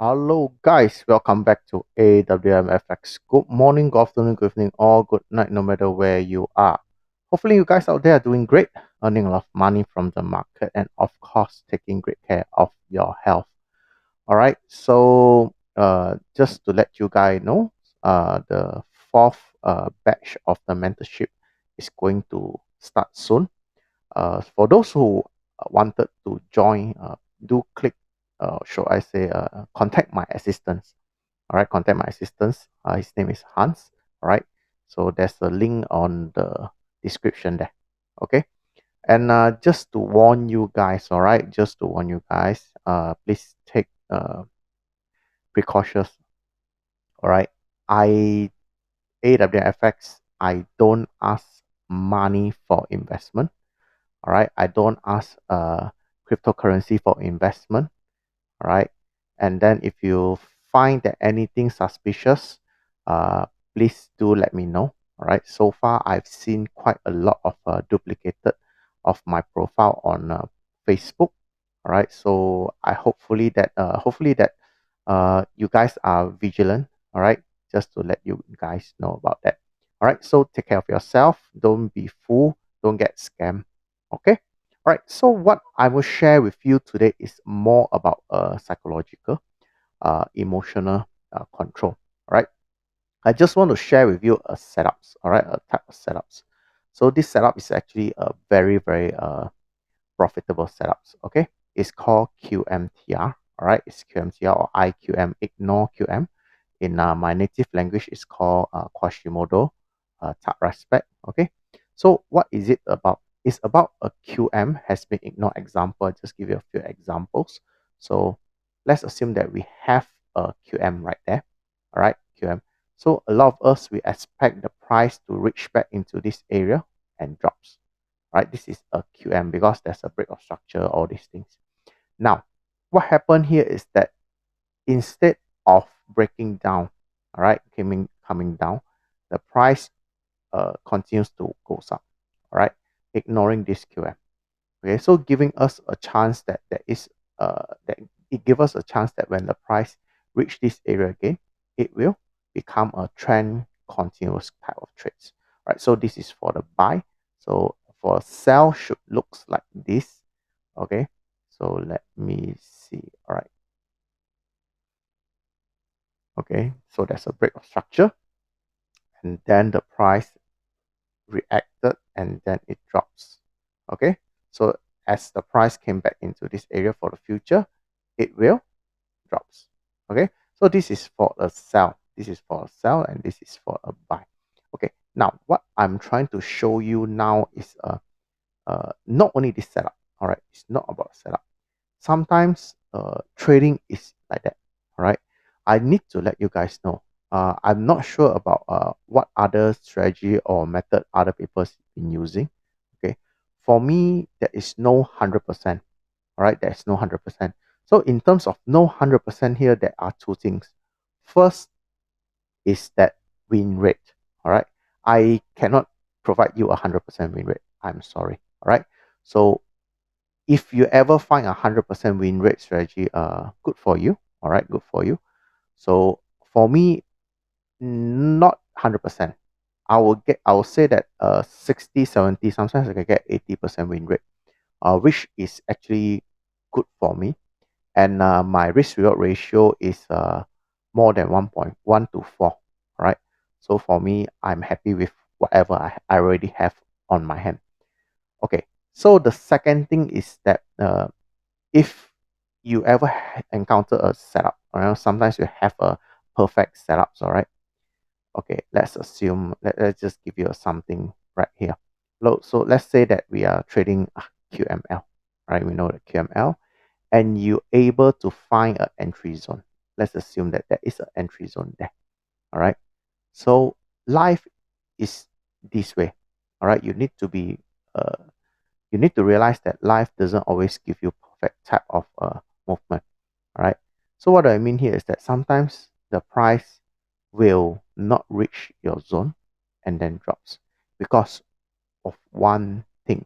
Hello guys, welcome back to AWMFX. Good morning, good afternoon, good evening, or good night, no matter where you are. Hopefully you guys out there are doing great, earning a lot of money from the market, and of course taking great care of your health. Alright, so just to let you guys know, the fourth batch of the mentorship is going to start soon. For those who wanted to join, do click, should I say, contact my assistant. All right, contact my assistant. His name is Hans. All right, so there's a link on the description there. Okay, and just to warn you guys, all right, just to warn you guys, please take precautions. All right, I AWFX, I don't ask money for investment. All right, I don't ask cryptocurrency for investment. All right, and then if you find that anything suspicious, please do let me know. All right, so far I've seen quite a lot of duplicated of my profile on Facebook. All right, so I hopefully that you guys are vigilant. All right, just to let you guys know about that. All right, so take care of yourself, don't be fooled, don't get scammed. Okay. All right, so what I will share with you today is more about psychological, emotional control. All right, I just want to share with you a setups. All right, a type of setups. So this setup is actually a very profitable setups. Okay, it's called QMTR. All right, it's QMTR or IQM, ignore QM. In my native language, it's called Quasimodo respect. Okay, so what is it about? It's about a QM has been ignored example. I'll just give you a few examples. So let's assume that we have a QM right there. All right, QM. So a lot of us, we expect the price to reach back into this area and drops. Right, this is a QM because there's a break of structure, all these things. Now, what happened here is that instead of breaking down, all right, coming down, the price continues to goes up, all right, ignoring this QM. Okay, so giving us a chance that that it gives us a chance that when the price reach this area again, it will become a trend continuous type of trades. Right, so this is for the buy. So for sell should looks like this. Okay, so let me see. All right. Okay, so there's a break of structure, and then the price reacted and then it drops. Okay, so as the price came back into this area for the future, it will drops. Okay, so this is for a sell, this is for a sell, and this is for a buy. Okay, now what I'm trying to show you now is not only this setup. All right, it's not about setup. Sometimes trading is like that. All right, I need to let you guys know. I'm not sure about what other strategy or method other people's been using. Okay, for me there is no 100%. All right, there's no 100%. So in terms of no 100% here, there are two things. First is that win rate. All right, I cannot provide you a 100% win rate. I'm sorry. All right, so if you ever find a 100% win rate strategy, good for you. All right, good for you. So for me, not 100%. I will say that 60, 70, sometimes I can get 80% win rate, which is actually good for me. And my risk reward ratio is more than 1.1 to 4. Right. So for me, I'm happy with whatever I already have on my hand. Okay. So the second thing is that if you ever encounter a setup, sometimes you have a perfect setups, all right? Okay, let's assume, let's just give you something right here. So let's say that we are trading QML, right? We know the QML, and you're able to find an entry zone. Let's assume that there is an entry zone there, all right? So life is this way, all right? You need to realize that life doesn't always give you perfect type of movement. All right. So what I mean here is that sometimes the price will not reach your zone and then drops because of one thing.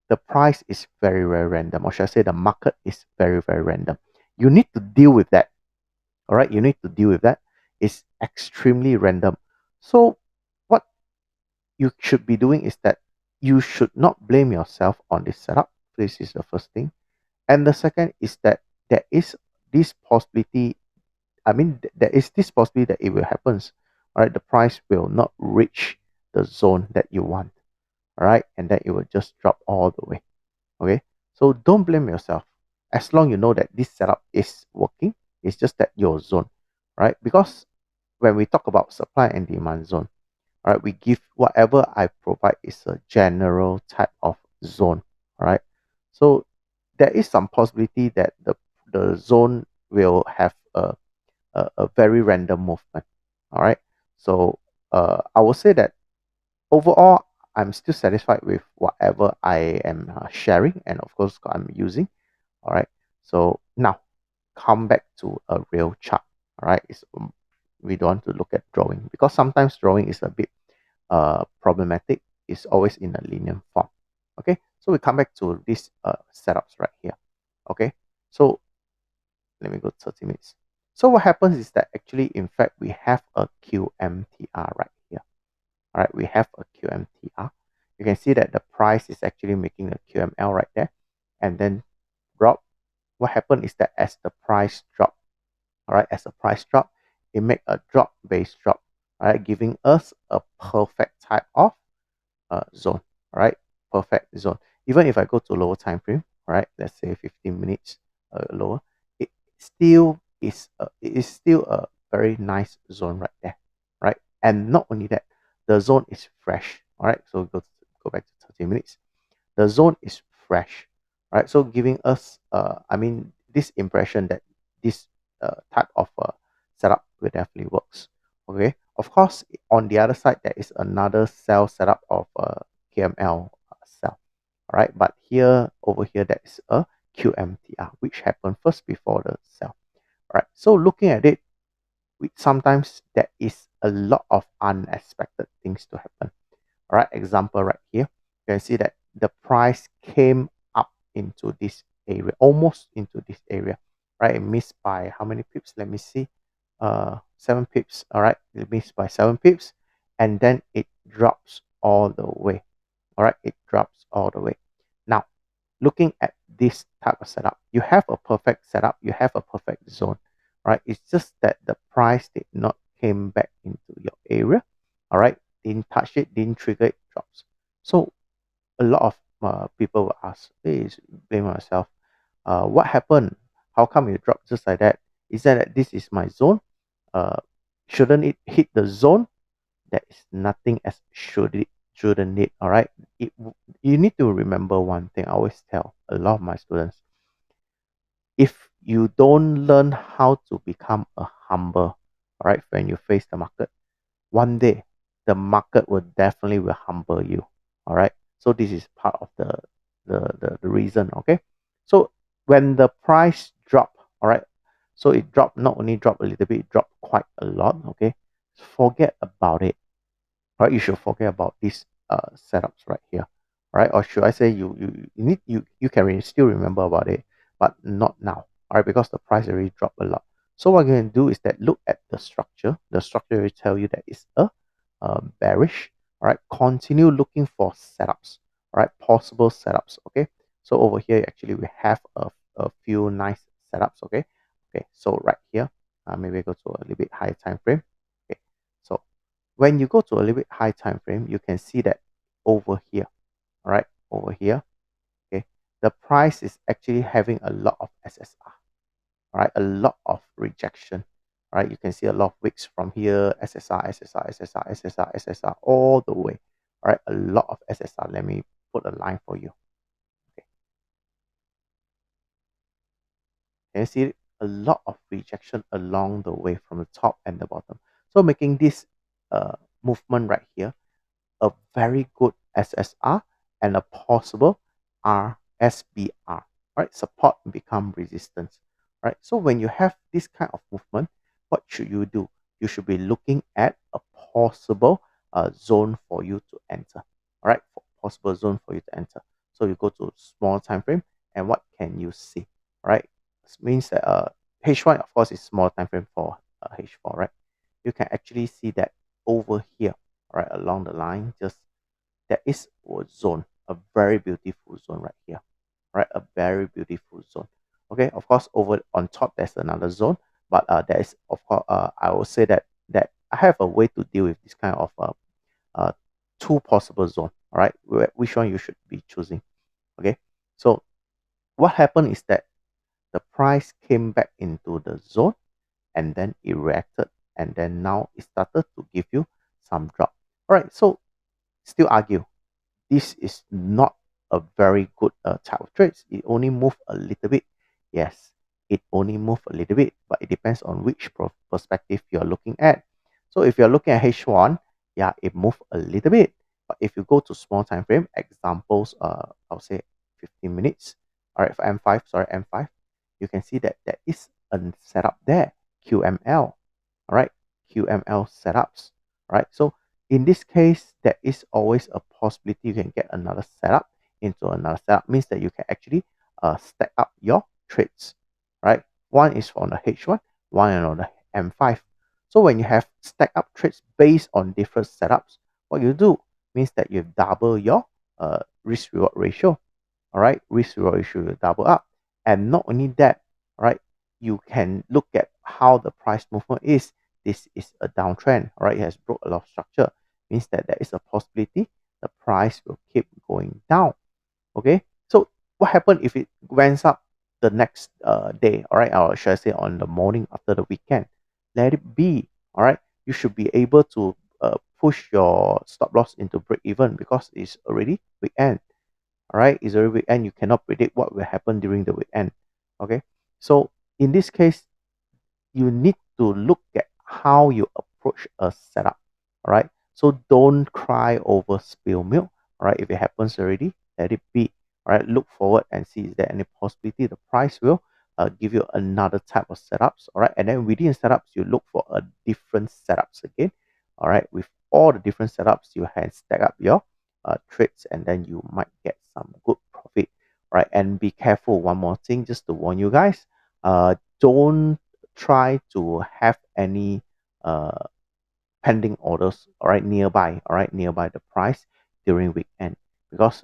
The price is very random, or should I say the market is very random. You need to deal with that. All right, you need to deal with that. It's extremely random. So what you should be doing is that you should not blame yourself on this setup. This is the first thing. And the second is that there is this possibility, there is this possibility that it will happen. All right, the price will not reach the zone that you want. All right, and then it will just drop all the way. Okay, so don't blame yourself. As long you know that this setup is working, it's just that your zone, right? Because when we talk about supply and demand zone, all right, we give whatever I provide is a general type of zone, all right? So there is some possibility that the zone will have a very random movement, all right? So I will say that overall, I'm still satisfied with whatever I am sharing, and of course I'm using. All right. So now come back to a real chart. All right. We don't want to look at drawing because sometimes drawing is a bit problematic. It's always in a linear form. Okay. So we come back to these setups right here. Okay. So let me go 30 minutes. So what happens is that actually, in fact, we have a QMTR right here. All right, we have a QMTR. You can see that the price is actually making a QML right there, and then drop. What happened is that as the price drop, all right, as the price drop, it make a drop base drop, all right, giving us a perfect type of zone, all right, perfect zone. Even if I go to lower time frame, all right, let's say 15 minutes lower, it it is still a very nice zone right there, right? And not only that, the zone is fresh, all right. So go back to 30 minutes. The zone is fresh, right? So giving us, this impression that this type of setup will definitely works. Okay. Of course, on the other side, there is another cell setup of KML cell. All right. But here, over here, there is a QMTR, which happened first before the cell. All right. So looking at it, sometimes there is a lot of unexpected things to happen. All right, example right here, you can see that the price came up into this area, almost into this area, right? It missed by how many pips? Let me see. 7 pips. All right, it missed by 7 pips, and then it drops all the way. All right, it drops all the way. Now, looking at this type of setup, you have a perfect setup, you have a perfect zone, right? It's just that the price did not came back into your area, all right? Didn't touch it, didn't trigger it, drops. So a lot of people will ask, hey, blame myself. What happened? How come it dropped just like that? Is that this is my zone? Uh, shouldn't it hit the zone? There is nothing as shouldn't it, all right? You need to remember one thing. I always tell a lot of my students, if you don't learn how to become a humble, all right, when you face the market, one day the market will definitely will humble you, all right? So this is part of the reason. Okay, so when the price drop, all right, so it dropped, not only dropped a little bit, it dropped quite a lot. Okay, forget about it. Right, you should forget about these setups right here, right? Or should I say you can still remember about it, but not now, all right? Because the price already dropped a lot. So what you're going to do is that look at the structure. The structure will tell you that it's a bearish. All right, continue looking for setups. All right, possible setups. Okay, so over here actually we have a few nice setups. Okay, so right here, maybe go to a little bit higher time frame. Okay, so when you go to a little bit high time frame, you can see that over here, all right, over here, okay, the price is actually having a lot of SSR, all right, a lot of rejection, all right. You can see a lot of wicks from here, SSR, SSR, SSR, SSR, SSR, all the way, all right, a lot of SSR. Let me put a line for you. Okay, can you see a lot of rejection along the way from the top and the bottom? So making this movement right here a very good SSR and a possible RSBR, right? Support become resistance, right? So when you have this kind of movement, what should you do? You should be looking at a possible zone for you to enter, all right? Possible zone for you to enter. So you go to small time frame, and what can you see, all right? This means that H1, of course, is small time frame for H4, right? You can actually see that over here, right, along the line, just there is a zone, a very beautiful zone right here, right? A very beautiful zone. Okay, of course, over on top there's another zone, but there is, of course, I will say that I have a way to deal with this kind of uh, two possible zone. All right, which one you should be choosing? Okay, so what happened is that the price came back into the zone and then it reacted, and then now it started to give you some drop. All right, so still argue this is not a very good type of trades. It only move a little bit. Yes, it only move a little bit, but it depends on which perspective you're looking at. So if you're looking at H1, yeah, it moved a little bit. But if you go to small time frame, examples, I'll say 15 minutes. All right, for M5, sorry, M5, you can see that there is a setup there, QML. All right, QML setups. All right, so in this case, there is always a possibility you can get another setup into another setup. Means that you can actually stack up your trades, right? One is on the H1, one on the M5. So when you have stack up trades based on different setups, what you do means that you double your risk reward ratio. All right, risk reward ratio will double up, and not only that, all right, you can look at how the price movement is. This is a downtrend, all right? It has broke a lot of structure, means that there is a possibility the price will keep going down. Okay, so what happened if it went up the next day, all right, or should I say on the morning after the weekend? Let it be. All right, you should be able to push your stop loss into break even because it's already weekend. All right, it's already weekend. You cannot predict what will happen during the weekend. Okay, so in this case, you need to look at how you approach a setup. All right, so don't cry over spill milk. All right, if it happens already, let it be. All right, look forward and see is there any possibility the price will give you another type of setups. All right, and then within setups you look for a different setups again. All right, with all the different setups you can stack up your trades, and then you might get some good profit. All right, and be careful, one more thing just to warn you guys, don't try to have any uh, pending orders, all right, nearby, all right, nearby the price during weekend, because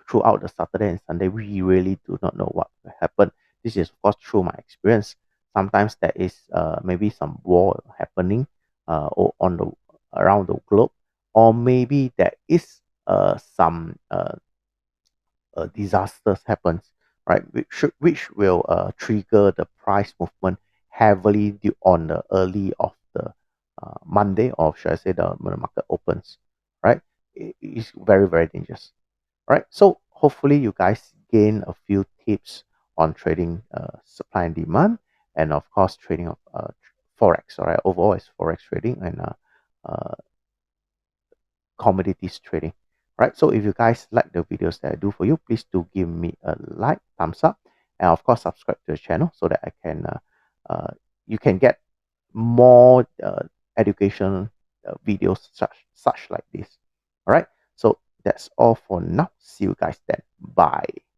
throughout the Saturday and Sunday, we really do not know what will happen. This is of course through my experience. Sometimes there is maybe some war happening or on the around the globe, or maybe there is some disasters happens, right? Which will trigger the price movement heavily on the early of the Monday, or should I say the when the market opens, right? It's very, very dangerous, right? So hopefully you guys gain a few tips on trading supply and demand, and of course trading of forex. All right, overall is forex trading and uh, commodities trading. Right, so if you guys like the videos that I do for you, please do give me a like, thumbs up, and of course subscribe to the channel so that I can you can get more education videos such like this. All right, so that's all for now. See you guys then. Bye.